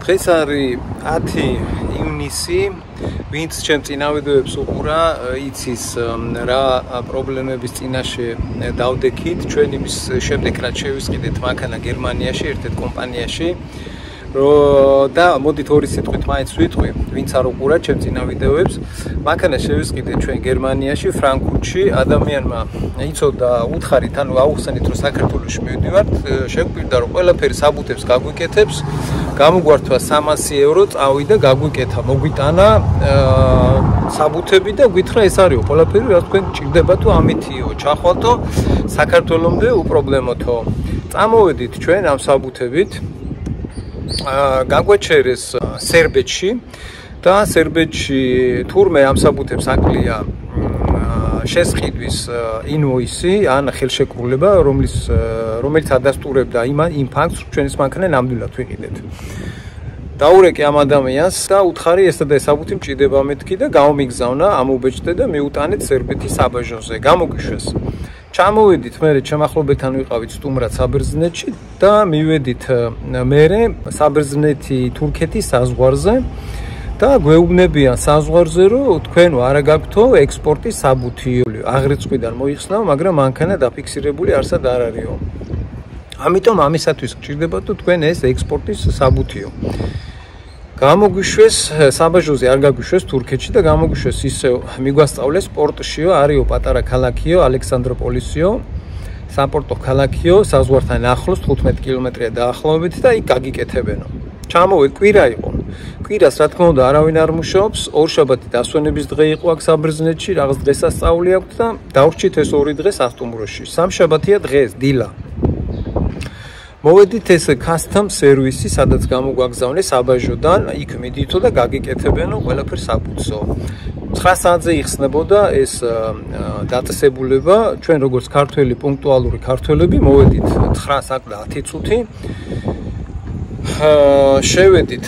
დღეს არის 10 ივნისი, ვინც ჩემ წინავიდეებს უყურა, იცის რა პრობლემების წინაშე დავდექით, ჩვენ იმის შემდეგ რაც შევისყიდეთ მანქანა გერმანიაში, ერთ-ერთ კომპანიაში. და მოდით ორი სიტყვით მაინც ვიტყვი, ვინც არ უყურა ჩემ წინავიდეებს, მანქანა შევისყიდეთ ჩვენ გერმანიაში, ფრანკფურტში, ადამიანმა იცოდა უთხარით, ანუ აუხსენით, რომ საქართველოში მივდივართ, შეგვირდა რომ ყველაფერი საბუთებს გაგვიკეთებს, გამოგვართვა 300 евро, წავიდა, გაგვიკეთა, მოგვიტანა საბუთები და გითხრა ეს არისო, ყველაფერი რაც თქვენ ჭირდება თუ ამითიო, ჩახვალთო, საქართველომდე უპრობლემოთო. წამოვედით ჩვენ ამ საბუთებით. გაგვეჩერეს სერბეთში და სერბეთში თურმე ამ საბუთებს აკლია შესყიდვის ინვოისი ან ხელშეკრულება, რომელიც ადასტურებდა იმ ფაქტს, რომ ჩვენის მანქანა ნამდვილად ვიყიდეთ. დაურეკე ამ ადამიანს და უთხარი ესა და ეს საბუთი მჭირდება მეთქი და გამომიგზავნა, ამობეჭდე და მიუტანეთ სერბეთის საბაჟოზე. გამოგიშვეს. ჩამოვედით მერე ჩემ ახლობელთან ვიყავით სტუმრად საბერძნეთში და მივედით მერე საბერძნეთი თურქეთის საზღვარზე და გვეუბნებიან საზღვარზე რომ თქვენ არა გაქვთო ექსპორტის საბუთი. აღრიცხვიდან მოიხსნა, მაგრამ მანქანა დაფიქსირებული არსად არ არისო. ამიტომ ამისათვის გჭირდება თუ თქვენ ეს ექსპორტის საბუთიო. გამოგვიშვეს საბაჟოზე არ გაგვიშვეს თურქეთში და გამოგვიშვეს ისევ მიგვასწავლეს პორტშიო, არისო პატარა ქალაქიო, ალექსანდროპოლისიო, საპორტო ქალაქიო, საზღვართან ახლოს 15 კილომეტრია დაახლოებით და იქ გაგიკეთებენო. ჩამოვედ კვირა იყო. კვირას რა თქმა უნდა არავინ არ მუშაობს, ორშაბათი დასვენების დღე იყო აქ საბერძნეთში, რაღაც დღესასწაული აქვს და დავრჩით ეს ორი დღე სასტუმროში. სამშაბათია დღეს, დილა. მოვედით ეს custom service, სადაც გამოგვაგზავნეს საბაჟოდან, იქ მიდითო და გაგიკეთებენო ყველაფერ საბუთსო. 9 საათზე იხსნებოდა ეს დაწესებულება, ჩვენ როგორც ქართველი პუნქტუალური ქართველები მოვედით 9 საათ და 10 წუთი. შევედით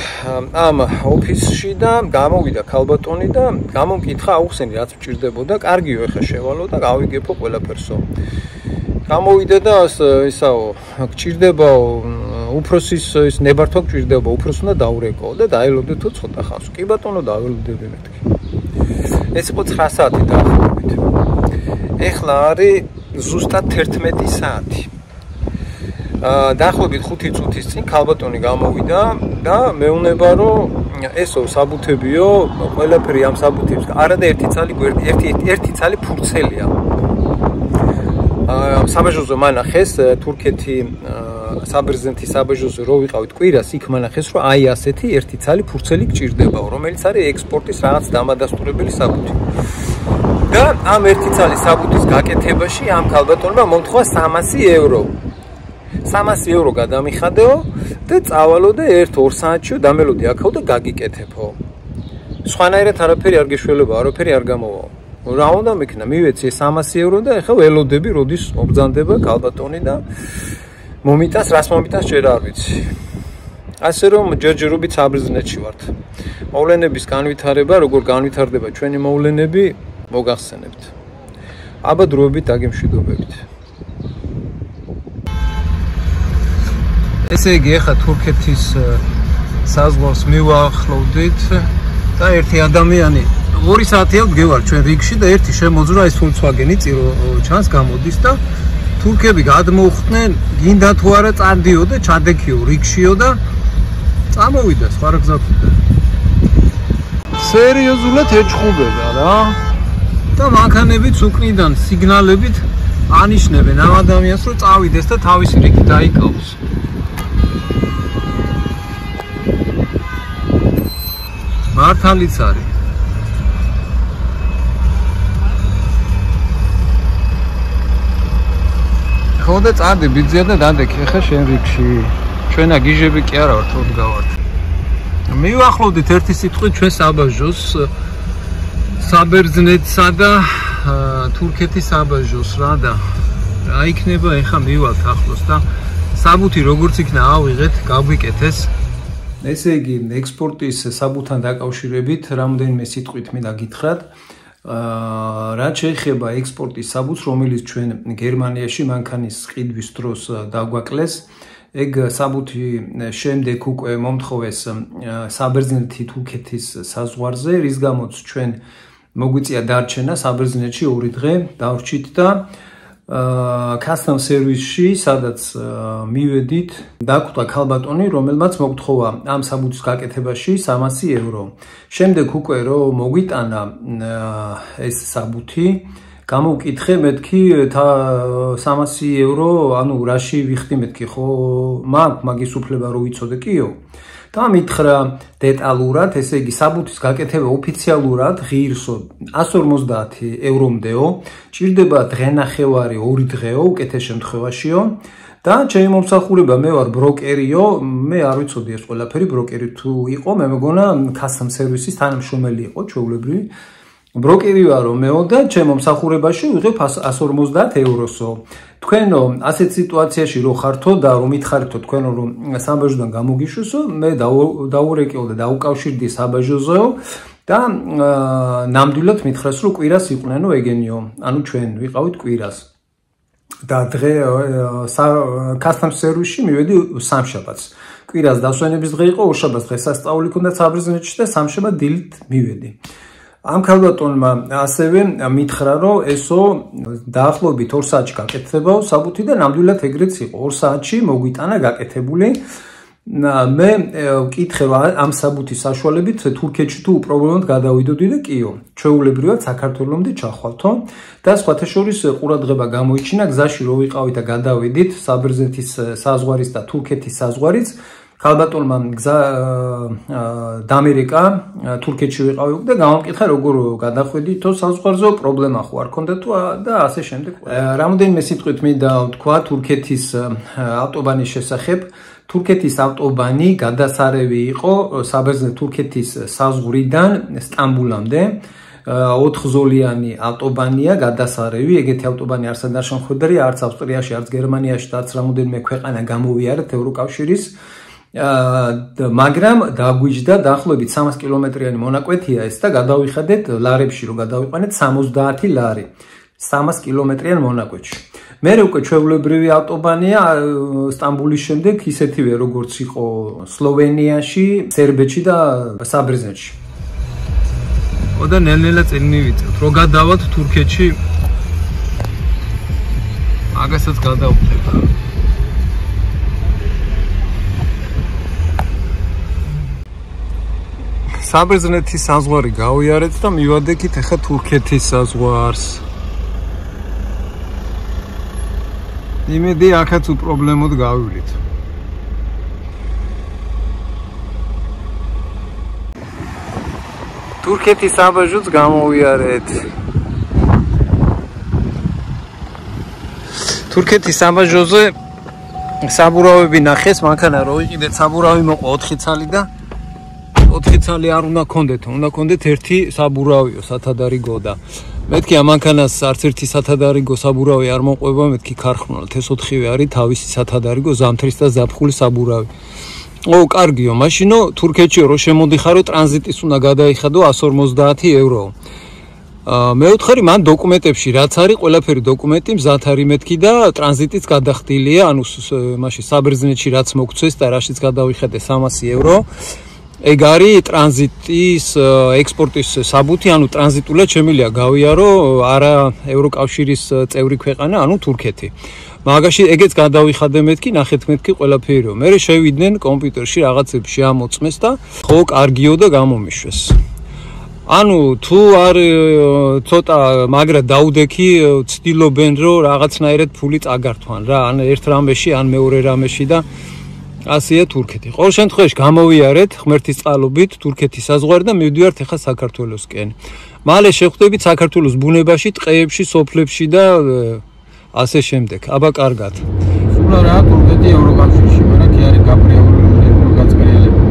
ამ ოფისში და გამოვიდა ქალბატონი და გამომკითხა აუხსენი რაც მჭირდებოდა, კარგიო ეხა შევალო და გავიგებო ყველაფერსო. გამოვიდა და ისაო, გჭირდებაო, უფროსის ის ნებართვა გჭირდება, უფროს უნდა დაურეკო და დაელოდეთო ცოტა ხანს. კი ბატონო, დაველოდები მეთქი. ეს იყო 9 საათი დაახლოებით. ეხლა არის ზუსტად 11 საათი. დაახლოებით 5 წუთის წინ ქალბატონი გამოვიდა და მეუბნება რომ ესო საბუთებიო, ყველაფერი ამ საბუთებს, არა და ერთი ცალი ფურცელია. საბაჟოზე მანახეს თურქეთი საბერძნეთის საბაჟოზე რო ვიყავით კვირას იქ მანახეს რომ აი ასეთი ერთი ცალი ფურცელი გჭირდებაო, რომელიც არის ექსპორტის რაღაც დამადასტურებელი საბუთი. და ამ ერთი ცალი საბუთის გაკეთებაში ამ ქალბატონმა მომთხვა 300 евро. 300 евро გადამიხადეო და წავალო და 1-2 საათშიო დამელოდი აქაო და გაგიკეთებო. სხვანაირად არაფერი არ გეშველება, არაფერი არ გამოვაო. რა უნდა მექნა, მივეცი 300 евро და ეხლა ველოდები, როდის მობრძანდება ქალბატონი და მომიტანს, რას მომიტანს ჯერ არ ვიცი. ასე რომ ჯერჯერობით საბერძნეთში ვართ. მოვლენების განვითარება, როგორ განვითარდება ჩვენი მოვლენები, მოგახსენებთ. აბადროებით, დაგემშვიდობებით. ესე იგი, ეხლა თურქეთის საზღვარს მივახლოვდით და ერთი ადამიანი 2 საათია ვდგევარ ჩვენ რიგში და ერთი შემოძრა ეს Volkswagen-ი წირო ჩანს გამოდის და თურქები გადმოხვდნენ, გინდა თუ არა წანდიო და ჩადექიო რიგშიო და წამოვიდა სხვა რა გზა ქონდა. სერიოზულად ეჭხუბება რა. და მანქანებიც უკნიდან სიგნალებით ანიშნებენ ამ ადამიანს რომ წავიდეს და თავისი რიგი დაიკავოს. მართალიც არის. ხო და წადი ბიძია და დადექი ახლა შენ რიგში. ჩვენა გიჟები კი არა ვართ, რომ გავართ. მივახლოვდით ერთი სიტყვით ჩვენ საბაჟოს, საბერძნეთსა და თურქეთის საბაჟოს რა და რა იქნება ახლა მივალთ ახლოს და საბუთი როგორც იქნა ავიღეთ, გავგიკეთეს. ესე იგი, ექსპორტის საბუთთან დაკავშირებით რამდენიმე სიტყვით მინდა გითხრათ. რაც შეეხება ექსპორტის საბუთს, რომელიც ჩვენ გერმანიაში მანქანის ყიდვის დროს დაგვაკლეს, ეგ საბუთი შემდეგ უკვე მომთხოვეს საბერძნეთი თურქეთის საზღვარზე, რის გამოც ჩვენ მოგვიწია დარჩენა საბერძნეთში 2 დღე დავრჩით და custom service-ში, სადაც მივედით, დაგვხვდა ქალბატონი, რომელმაც მოგთხოვა ამ საბუთის გაკეთებაში 300 евро. შემდეგ უკვე რომ მოგვიტანა ეს საბუთი, გამოვკითხე მეთქი 300 евро, ანუ რაში ვიხდი მეთქი, ხო, მაგის უფლება რო ვიცოდე კიო. და მითხრა დეტალურად, ესე იგი საბუთის გაკეთება ოფიციალურად ღირსო 150 ევრომდეო, ჭირდება დღენახევარი 2 დღეო, უკეთეს შემთხვევაშიო. და ჩემი მომსახურება მე ვარ ბროკერიო, მე არ ვიცოდი ეს ყველაფერი ბროკერი თუ იყო, მე მეგონა custom service-ის თანამშრომელი იყო, ჩვეულებრივი. ბროკერი ვარო მეო და ჩემ მომსახურებაში ვიღებ 150 ევროსო. თქვენო ასეთ სიტუაციაში რო ხართო და რომ მითხარითო თქვენო რომ საბაჟოდან გამოგიშვესო, მე დაურეკეო და დაუკავშირდი საბაჟოზეო და ნამდვილად მითხრას რომ კვირას იყვნენო ეგენიო. ანუ ჩვენ ვიყავით კვირას. და დღე custom service-ში მივედი სამშაბათს. კვირას დასვენების დღე იყო, ორშაბათს დღესასწაული ქონდა საბერძნეთში და სამშაბათ დილით მივედი. ამ ქალბატონმა ასევე მითხრა რომ ესო დაახლოებით 2 საათში გაკეთებაო საბუთი და ნამდვილად ეგრეც იყო 2 საათში მოგვიტანა გაკეთებული. მე ვკითხე რომ ამ საბუთის საშუალებით თურქეთში თუ უპრობლემოდ გადავიდოდი და კიო, ჩვეულებრივად საქართველოსამდე ჩახვალთო და სხვათა შორის ყურადღება გამოიჩინა გზაში რო ვიყავით და გადავიდით საბერძნეთის საზღვარის და თურქეთის საზღვარից. ქალბატონმა გზა დამერეკა თურქეთში ვიყავი და გამომკითხა როგორ გადახვიდითო საზღვარზე, პრობლემა ხო არ ქონდა თუ და ასე შემდეგ. რამოდენიმე სიტყვით მინდა ვთქვა თურქეთის ავტობანის შესახებ. თურქეთის ავტობანი გადასარევი იყო საბერძნეთ თურქეთის საზღვრიდან სტამბულამდე. 4 ზოლიანი ავტობანია გადასარევი, ეგეთი ავტობანი არც არ შემხვედრია, არც ავსტრიაში, არც გერმანიაში და არც რამოდენიმე ქვეყანა გამოვიარეთ ევროკავშირის. მაგრამ დაგვიჯდა დაახლოებით 300 კილომეტრიანი მონაკვეთია ეს და გადავიხადეთ ლარებში რომ გადავიყვანეთ 70 ლარი 300 კილომეტრიან მონაკვეთში. მე უკვე ჩვეულებრივი ავტობანია სტამბულის შემდეგ ისეთივე როგორც იყო სლოვენიაში, სერბეთში და საბერძნეთში. და ნელ-ნელა წინ მივიწევთ რომ გადავალთ თურქეთში. მაგასაც გადავხდეთ. საბერძნეთის საზღვარი გავიარეთ და მივადექით ახლა თურქეთის საზღვარს. იმედი აქაც უპრობლემოდ გავივლით. თურქეთის საბაჟოც გამოვიარეთ. თურქეთის საბაჟოზე საბურავები ნახეს, მანქანა რო ვიყიდეთ საბურავი მოყვა 4 ცალი და 4 ცალი არ უნდა გქონდეთ, უნდა გქონდეთ ერთი საბურავიო სათადარიგო და მეთქი ამ მანქანას არც ერთი სათადარიგო საბურავი არ მოყვება, მეთქი ქარხნულად ეს 4-ვე არის თავისი სათადარიგო ზამთრის და ზაფხულის საბურავი. კარგიო, მაშინო თურქეთში რო შემოდიხარო ტრანზიტის უნდა გადაიხადო 150 евро. მეუთხარი მან დოკუმენტებში რაც არის, ყველაფერი დოკუმენტი მზად არის მეთქი და ტრანზიტიც გადახდილია, ანუ მაშინ საბერძნეთში რაც მოგცეს და რაშიც გადავიხადე 300 евро. ეგ არის ტრანზიტის ექსპორტის საბუთი, ანუ ტრანზიტულად შემიძლია გავიარო არა ევროკავშირის წევრი ქვეყანა, ანუ თურქეთი. მაგაში ეგეც გადავიხადე მეთქი, ნახეთ მეთქი ყველაფერი. მე შევიდნენ კომპიუტერში რაღაცებში ამოწმეს და ხო კარგიო და გამომიშვეს. ანუ თუ არ ცოტა მაგრა დაუდექი, ცდილობენ რომ რაღაცნაირად ფული წაგართვან რა, ან ერთ რამეში, ან მეორე რამეში და ასეა თურქეთი. ყოველ შემთხვევაში გამოვიარეთ ღმერთის წყალობით თურქეთის საზღვარი და მივდივართ ახლა საქართველოსკენ. მალე შევხვდებით საქართველოს ბუნებაში, ტყეებში, სოფლებში და ასე შემდეგ. აბა კარგად. სულა რა თურქეთი ევროკავშირში, მაგრამ კი არის გაფრიებული გაწერიელები.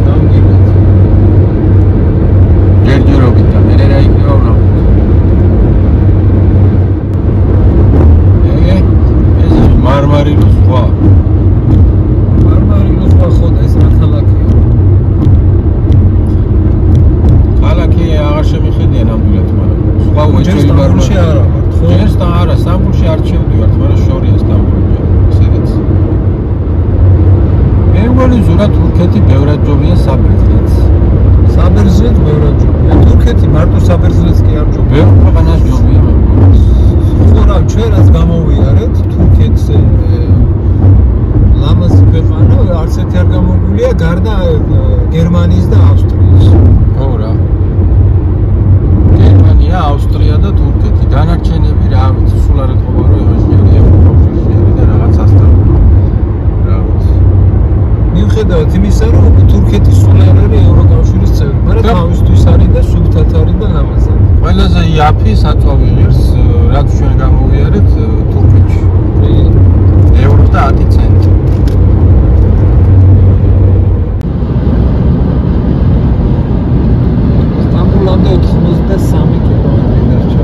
დამგიგეთ. ჯერჯერობით და მე რა იქნება ვნახოთ. ეს მარმარილოს ზღვა. სტამბულში არა, ხო? ჯერ არა, სტამბულში არ შევდივართ, მაგრამ შორია სტამბული. სადაც სიმბოლიზურად თურქეთი ბევრად ჯობია საბერძნეთს. საბერძნეთს ბევრად ჯობია. თურქეთი მარტო საბერძნეთს კი არ ჯობია. ბევრ ქვეყანას ჯობია მეგობრებო. ხორა ჩვენ რაც გამოვიარეთ თურქეთს ლამაზი ქვეყანა არც ერთი არ გამოგვულია გარდა გერმანიის და ავსტრიის. ხო რა. გერმანია, ავსტრია და თურქეთი. დანარჩენები რა ვიცი, სულ არ ეთქობა რომ ევროპაში და რაღაც ასწავლო. რა ვიცი. მიუხედავად იმისა, რომ თურქეთი სულ არ არის ევროკავშირის წევრი, მაგრამ თავისთვის არის და სუფთად არის და ლამაზად. ყველაზე იაფი საწვავი ღირს, რაც ჩვენ გამოვიარეთ თურქეთში. ევრო და 10 ცენტი. სტამბულამდე 83 კილომეტრი დარჩა.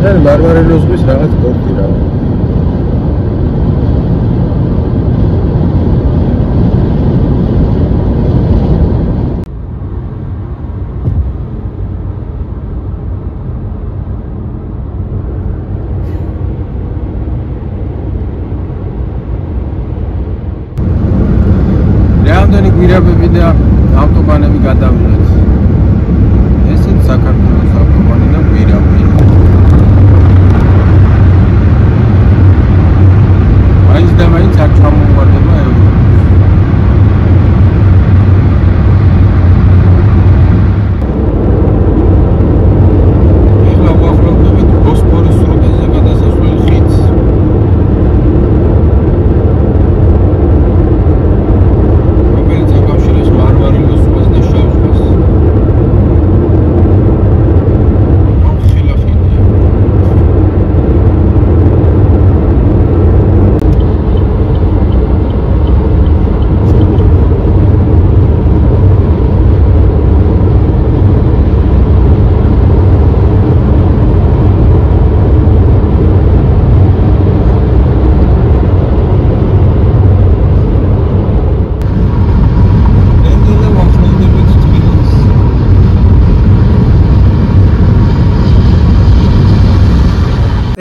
ან მარმარილოს ზღვის რაღაც პორტი რა. რამდენი გვირაბები და ავტობანები გადავიღეთ. ესეც საქართველოს ავტობანი და გვირაბი. მაინც და მაინც არ ჩამოვარდება ევროპაში. ეხლა ვახლობდებით ბოსფორის სრუტეზე გადასასვლელ ხიდს.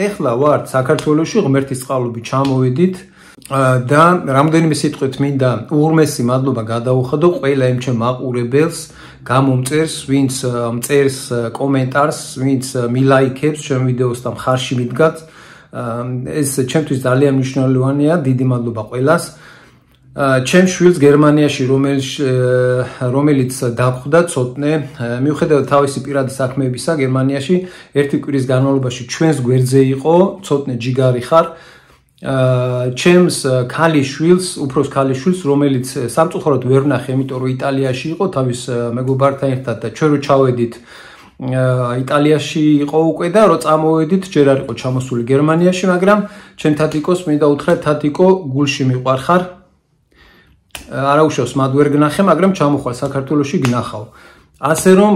ეხლა ვართ საქართველოში ღმერთის წყალობით ჩამოვედით და რამდენიმე სიტყვით მინდა უღრმესი მადლობა გადაუხადო ყველა იმ ჩემ მაყურებელს, გამომწერს, ვინც მწერს კომენტარს, ვინც მილაიქებს ჩემ ვიდეოს და მხარში მიდგათ. ეს ჩემთვის ძალიან მნიშვნელოვანია, დიდი მადლობა ყველას. ჩემ შვილს გერმანიაში რომელიც დაგვხვდა ცოტნე, მიუხედავად თავისი პირადი საქმეებისა გერმანიაში ერთი კვირის განმავლობაში ჩვენს გვერდზე იყო, ცოტნე ჯიგარი ხარ. ჩემს ქალიშვილს, უფროს ქალიშვილს, რომელიც სამწუხაროდ ვერ ვნახე, იმიტომ რომ იტალიაში იყო თავის მეგობართან ერთად და ჩვენ რო ჩავედით იტალიაში იყო უკვე და რო წამოვედით, ჯერ არ იყო ჩამოსული გერმანიაში, მაგრამ ჩემ თათიკოს მინდა უთხრა, თათიკო, გულში მიყვარხარ. არაუშავს მათ ვერ გნახე, მაგრამ ჩამოხვალ საქართველოში გნახავ. ასე რომ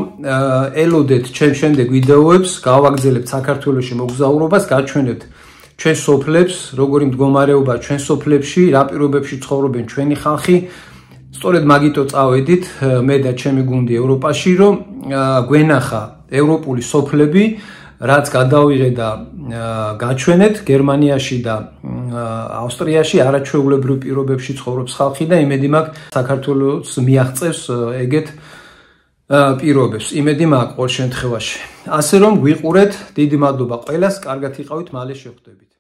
ელოდეთ ჩემ შემდეგ ვიდეოებს, გავაგრძელებთ საქართველოში მოგზაურობას, გაჩვენებთ ჩვენ სოფლებს, როგორი მდგომარეობა ჩვენ სოფლებში, რა პირობებში ცხოვრობენ ჩვენი ხალხი. სწორედ მაგიტო წავედით მე და ჩემი გუნდი ევროპაში, რომ გვენახა ევროპული სოფლები, რაც გადავიღე და გაჩვენეთ გერმანიაში და ავსტრიაში არაჩვეულებრივ პირობებში ცხოვრობს ხალხი და იმედი მაქვს საქართველოს მიაღწევს ეგეთ პირობებს. იმედი მაქვს ყოველ შემთხვევაში. ასე რომ გვიყურეთ, დიდი მადლობა ყველას, კარგად იყავით, მალე შევხვდებით.